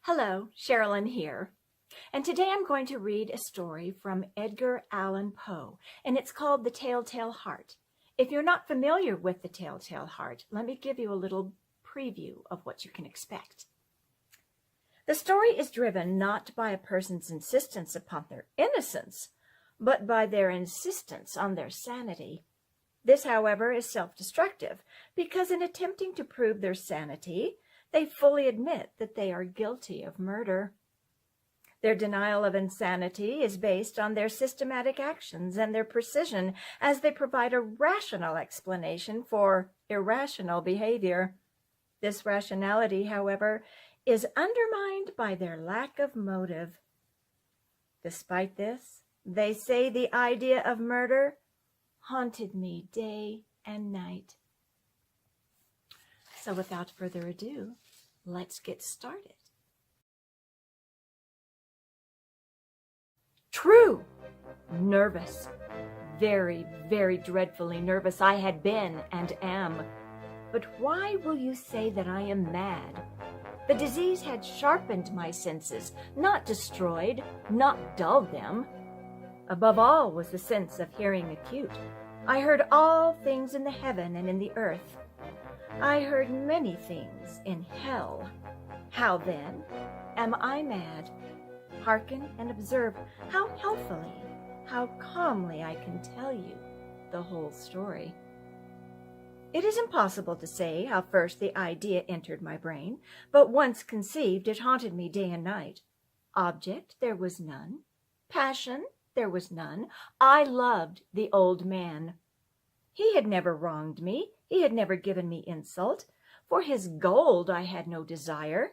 Hello, Sherilyn here, and today I'm going to read a story from Edgar Allan Poe, and it's called The Telltale Heart. If you're not familiar with The Telltale Heart, let me give you a little preview of what you can expect. The story is driven not by a person's insistence upon their innocence, but by their insistence on their sanity. This, however, is self-destructive, because in attempting to prove their sanity, they fully admit that they are guilty of murder. Their denial of insanity is based on their systematic actions and their precision, as they provide a rational explanation for irrational behavior. This rationality, however, is undermined by their lack of motive. Despite this, they say the idea of murder haunted me day and night. So without further ado, let's get started. True. Nervous. Very, very dreadfully nervous I had been and am. But why will you say that I am mad? The disease had sharpened my senses, not destroyed, not dulled them. Above all was the sense of hearing acute. I heard all things in the heaven and in the earth. I heard many things in hell. How then am I mad? Hearken and observe how healthily, how calmly I can tell you the whole story. It is impossible to say how first the idea entered my brain, but once conceived, it haunted me day and night. Object there was none. Passion there was none. I loved the old man. He had never wronged me. He had never given me insult. For his gold I had no desire.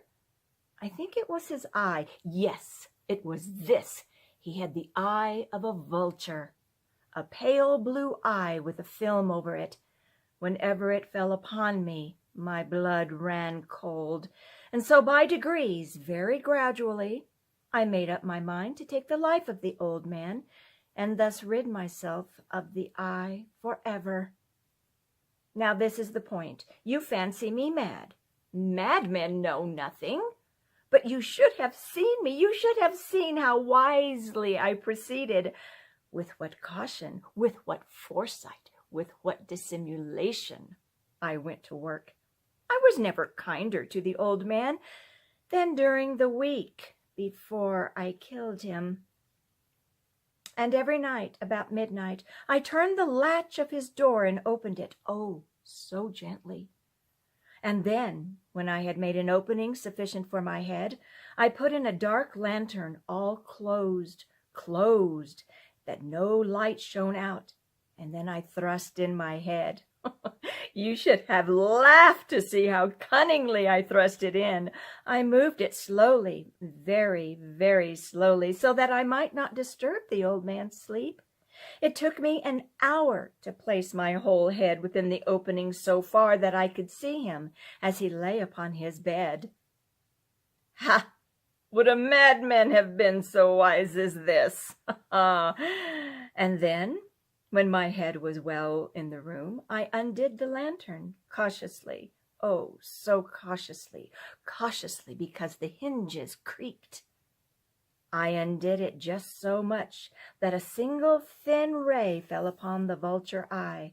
I think it was his eye. Yes, it was this. He had the eye of a vulture, a pale blue eye with a film over it. Whenever it fell upon me, my blood ran cold. And so by degrees, very gradually, I made up my mind to take the life of the old man, and thus rid myself of the eye forever. Now this is the point. You fancy me mad. Madmen know nothing. But you should have seen me. You should have seen how wisely I proceeded, with what caution, with what foresight, with what dissimulation I went to work. I was never kinder to the old man than during the week before I killed him. And every night, about midnight, I turned the latch of his door and opened it, oh, so gently. And then, when I had made an opening sufficient for my head, I put in a dark lantern, all closed, that no light shone out, and then I thrust in my head. You should have laughed to see how cunningly I thrust it in. I moved it slowly, very, very slowly, so that I might not disturb the old man's sleep. It took me an hour to place my whole head within the opening so far that I could see him as he lay upon his bed. Ha! Would a madman have been so wise as this? And then, when my head was well in the room, I undid the lantern cautiously. Oh, so cautiously, because the hinges creaked. I undid it just so much that a single thin ray fell upon the vulture eye,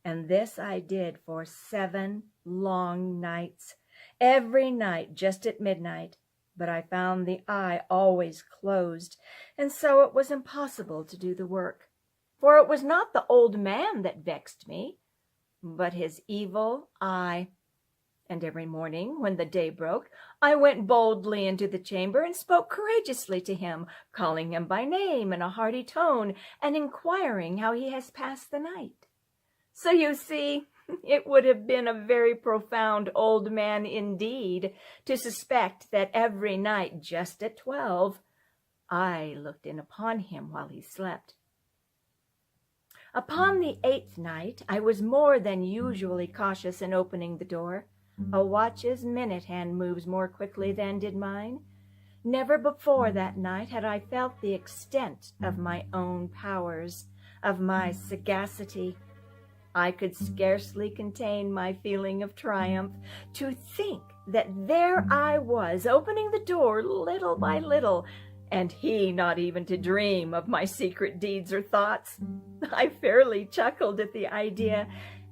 and this I did for 7 long nights, every night just at midnight, but I found the eye always closed, and so it was impossible to do the work. For it was not the old man that vexed me, but his evil eye. And every morning, when the day broke, I went boldly into the chamber and spoke courageously to him, calling him by name in a hearty tone, and inquiring how he has passed the night. So you see, it would have been a very profound old man indeed to suspect that every night, just at 12, I looked in upon him while he slept. Upon the 8th night, I was more than usually cautious in opening the door. A watch's minute hand moves more quickly than did mine. Never before that night had I felt the extent of my own powers, of my sagacity. I could scarcely contain my feeling of triumph. To think that there I was, opening the door little by little, and he not even to dream of my secret deeds or thoughts. I fairly chuckled at the idea,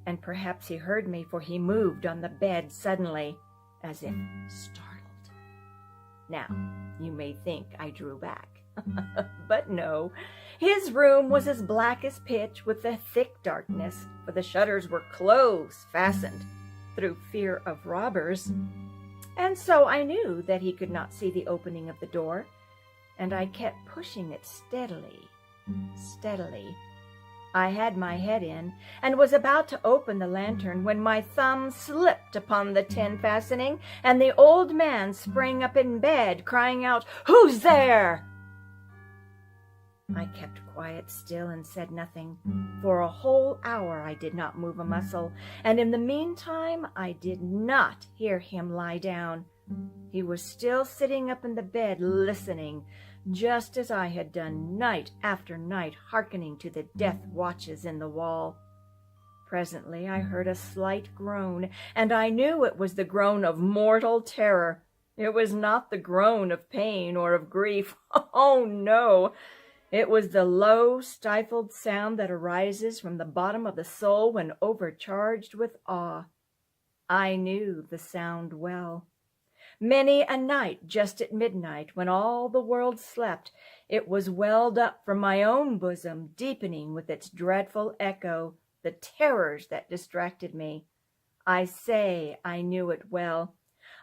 and perhaps he heard me, for he moved on the bed suddenly, as if startled. Now, you may think I drew back, but no. His room was as black as pitch with the thick darkness, for the shutters were close fastened through fear of robbers, and so I knew that he could not see the opening of the door, and I kept pushing it steadily, steadily. I had my head in, and was about to open the lantern when my thumb slipped upon the tin fastening, and the old man sprang up in bed, crying out, "Who's there?" I kept quite still and said nothing. For a whole hour I did not move a muscle, and in the meantime I did not hear him lie down. He was still sitting up in the bed, listening, just as I had done night after night, hearkening to the death watches in the wall. Presently I heard a slight groan, and I knew it was the groan of mortal terror. It was not the groan of pain or of grief. Oh, no! It was the low, stifled sound that arises from the bottom of the soul when overcharged with awe. I knew the sound well. Many a night, just at midnight, when all the world slept, it was welled up from my own bosom, deepening with its dreadful echo the terrors that distracted me. I say I knew it well.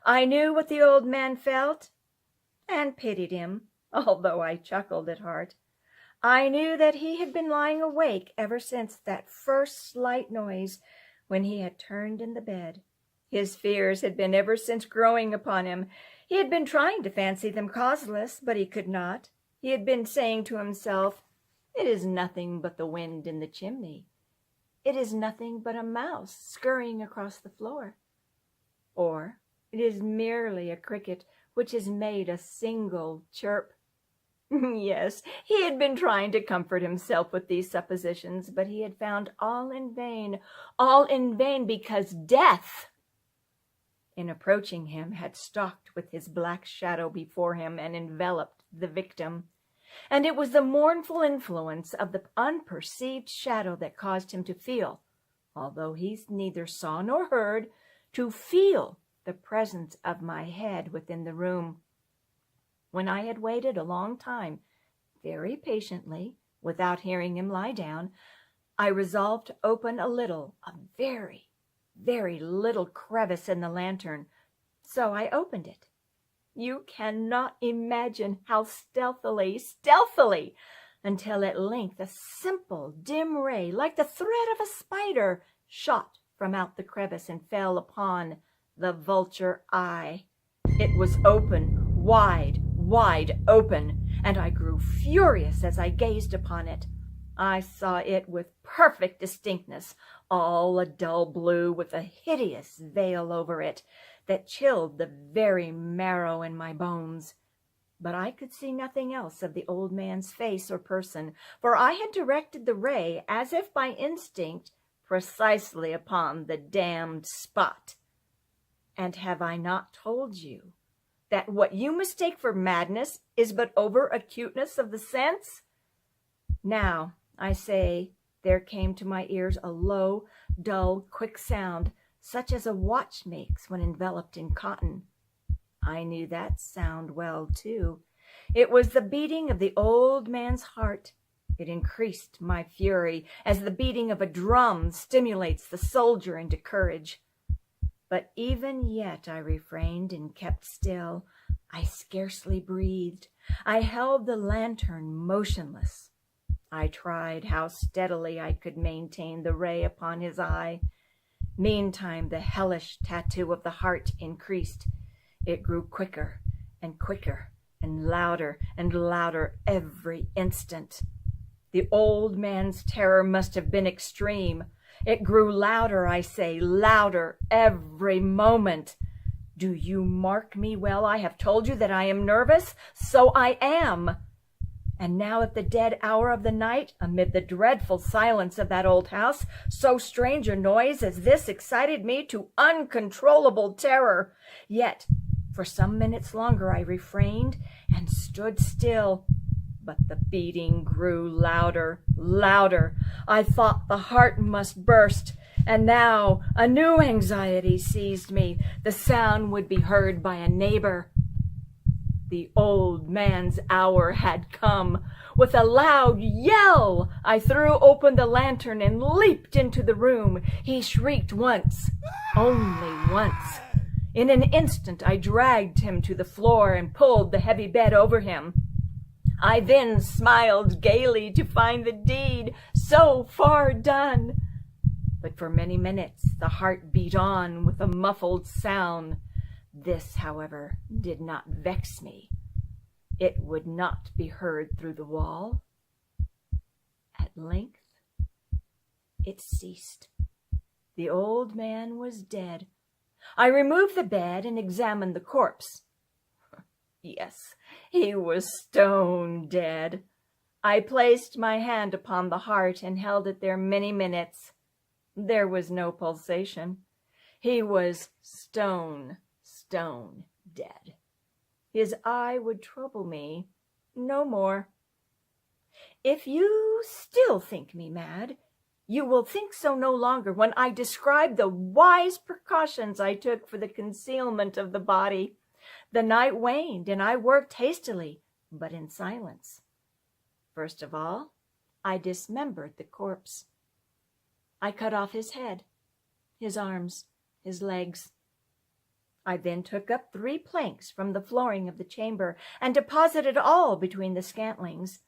I knew what the old man felt, and pitied him, although I chuckled at heart. I knew that he had been lying awake ever since that first slight noise when he had turned in the bed. His fears had been ever since growing upon him. He had been trying to fancy them causeless, but he could not. He had been saying to himself, "It is nothing but the wind in the chimney. It is nothing but a mouse scurrying across the floor. Or it is merely a cricket which has made a single chirp." Yes, he had been trying to comfort himself with these suppositions, but he had found all in vain, because death, in approaching him, had stalked with his black shadow before him and enveloped the victim. And it was the mournful influence of the unperceived shadow that caused him to feel, although he neither saw nor heard, to feel the presence of my head within the room. When I had waited a long time, very patiently, without hearing him lie down, I resolved to open a very, very little crevice in the lantern. So I opened it. You cannot imagine how stealthily, until at length a simple, dim ray, like the thread of a spider, shot from out the crevice and fell upon the vulture eye. It was open, wide open, and I grew furious as I gazed upon it. I saw it with perfect distinctness, all a dull blue, with a hideous veil over it that chilled the very marrow in my bones. But I could see nothing else of the old man's face or person, for I had directed the ray, as if by instinct, precisely upon the damned spot. And have I not told you that what you mistake for madness is but over-acuteness of the sense? Now, I say, there came to my ears a low, dull, quick sound, such as a watch makes when enveloped in cotton. I knew that sound well, too. It was the beating of the old man's heart. It increased my fury, as the beating of a drum stimulates the soldier into courage. But even yet I refrained and kept still. I scarcely breathed. I held the lantern motionless. I tried how steadily I could maintain the ray upon his eye. Meantime, the hellish tattoo of the heart increased. It grew quicker and quicker, and louder every instant. The old man's terror must have been extreme. It grew louder, I say, louder every moment. Do you mark me well? I have told you that I am nervous. So I am. And now at the dead hour of the night, amid the dreadful silence of that old house, so strange a noise as this excited me to uncontrollable terror. Yet for some minutes longer I refrained and stood still. But the beating grew louder, louder. I thought the heart must burst. And now a new anxiety seized me. The sound would be heard by a neighbor. The old man's hour had come. With a loud yell, I threw open the lantern and leaped into the room. He shrieked once, only once. In an instant, I dragged him to the floor and pulled the heavy bed over him. I then smiled gaily to find the deed so far done. But for many minutes the heart beat on with a muffled sound. This, however, did not vex me. It would not be heard through the wall. At length it ceased. The old man was dead. I removed the bed and examined the corpse. Yes, he was stone dead. I placed my hand upon the heart and held it there many minutes. There was no pulsation. He was stone dead. His eye would trouble me no more. If you still think me mad, you will think so no longer when I describe the wise precautions I took for the concealment of the body. The night waned, and I worked hastily, but in silence. First of all, I dismembered the corpse. I cut off his head, his arms, his legs. I then took up 3 planks from the flooring of the chamber and deposited all between the scantlings.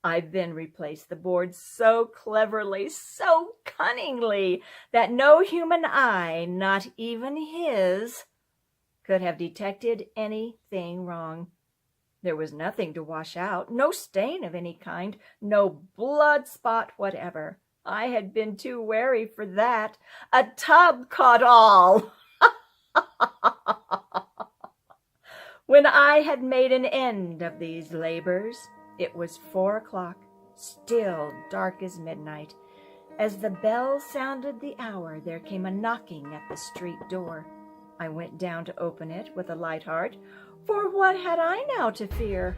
I then replaced the boards so cleverly, so cunningly, that no human eye, not even his, could have detected anything wrong. There was nothing to wash out, no stain of any kind, no blood spot whatever. I had been too wary for that. A tub caught all. When I had made an end of these labors, it was 4 o'clock, still dark as midnight. As the bell sounded the hour, there came a knocking at the street door. I went down to open it with a light heart, for what had I now to fear?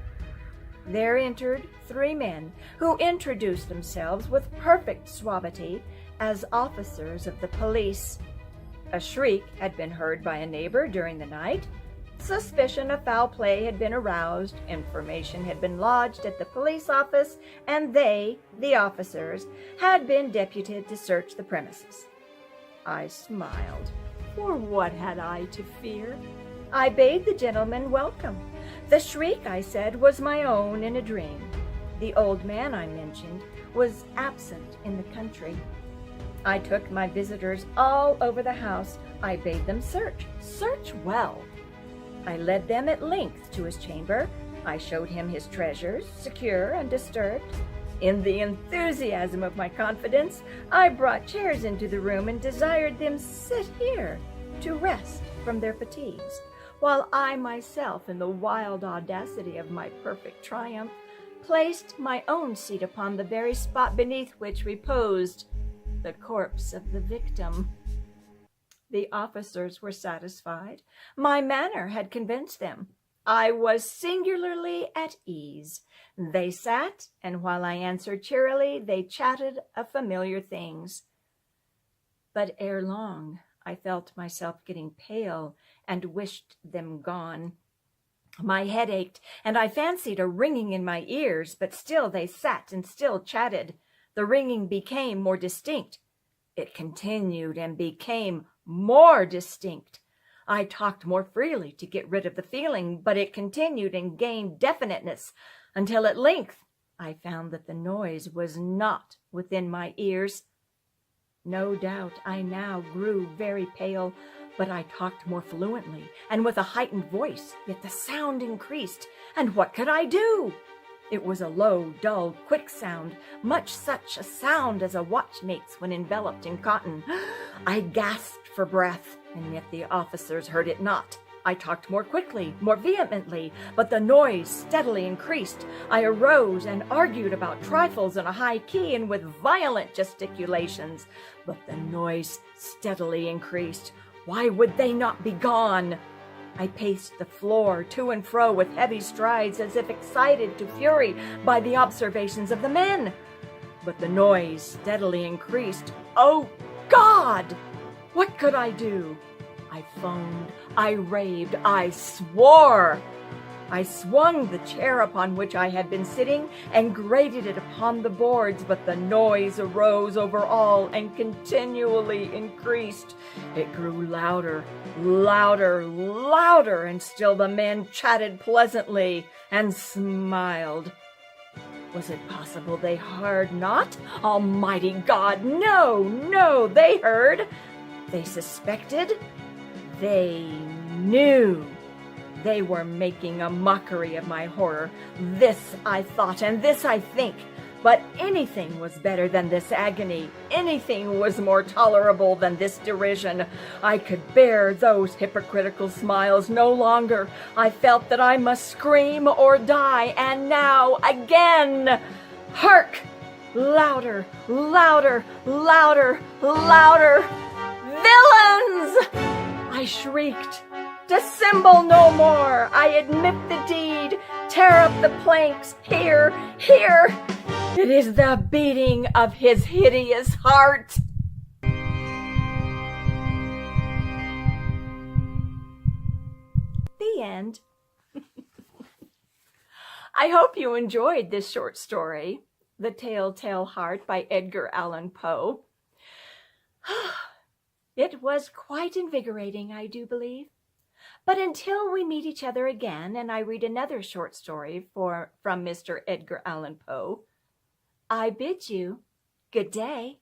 There entered 3 men, who introduced themselves with perfect suavity as officers of the police. A shriek had been heard by a neighbor during the night. Suspicion of foul play had been aroused, information had been lodged at the police office, and they, the officers, had been deputed to search the premises. I smiled, for what had I to fear? I bade the gentleman welcome. The shriek, I said, was my own in a dream. The old man I mentioned was absent in the country. I took my visitors all over the house. I bade them search well. I led them at length to his chamber. I showed him his treasures, secure and disturbed. In the enthusiasm of my confidence, I brought chairs into the room and desired them sit here to rest from their fatigues, while I myself, in the wild audacity of my perfect triumph, placed my own seat upon the very spot beneath which reposed the corpse of the victim. The officers were satisfied. My manner had convinced them. I was singularly at ease. They sat, and while I answered cheerily, they chatted of familiar things. But ere long, I felt myself getting pale and wished them gone. My head ached, and I fancied a ringing in my ears, but still they sat and still chatted. The ringing became more distinct. It continued and became more distinct. I talked more freely to get rid of the feeling, but it continued and gained definiteness, until at length I found that the noise was not within my ears. No doubt I now grew very pale, but I talked more fluently and with a heightened voice, yet the sound increased, and what could I do? It was a low, dull, quick sound, much such a sound as a watch makes when enveloped in cotton. I gasped for breath, and yet the officers heard it not. I talked more quickly, more vehemently, but the noise steadily increased. I arose and argued about trifles in a high key and with violent gesticulations, but the noise steadily increased. Why would they not be gone? I paced the floor to and fro with heavy strides as if excited to fury by the observations of the men. But the noise steadily increased. Oh, God! What could I do? I foamed, I raved, I swore. I swung the chair upon which I had been sitting and grated it upon the boards, but the noise arose over all and continually increased. It grew louder, louder, louder, and still the men chatted pleasantly and smiled. Was it possible they heard not? Almighty God, no, no, they heard. They suspected. They knew. They were making a mockery of my horror. This I thought, and this I think. But anything was better than this agony. Anything was more tolerable than this derision. I could bear those hypocritical smiles no longer. I felt that I must scream or die, and now again. Hark! Louder, louder, louder, louder. Villains! I shrieked. Dissemble no more. I admit the deed. Tear up the planks. Here, here. It is the beating of his hideous heart. The end. I hope you enjoyed this short story, The Telltale Heart by Edgar Allan Poe. It was quite invigorating, I do believe. But until we meet each other again and I read another short story from Mr. Edgar Allan Poe, I bid you good day.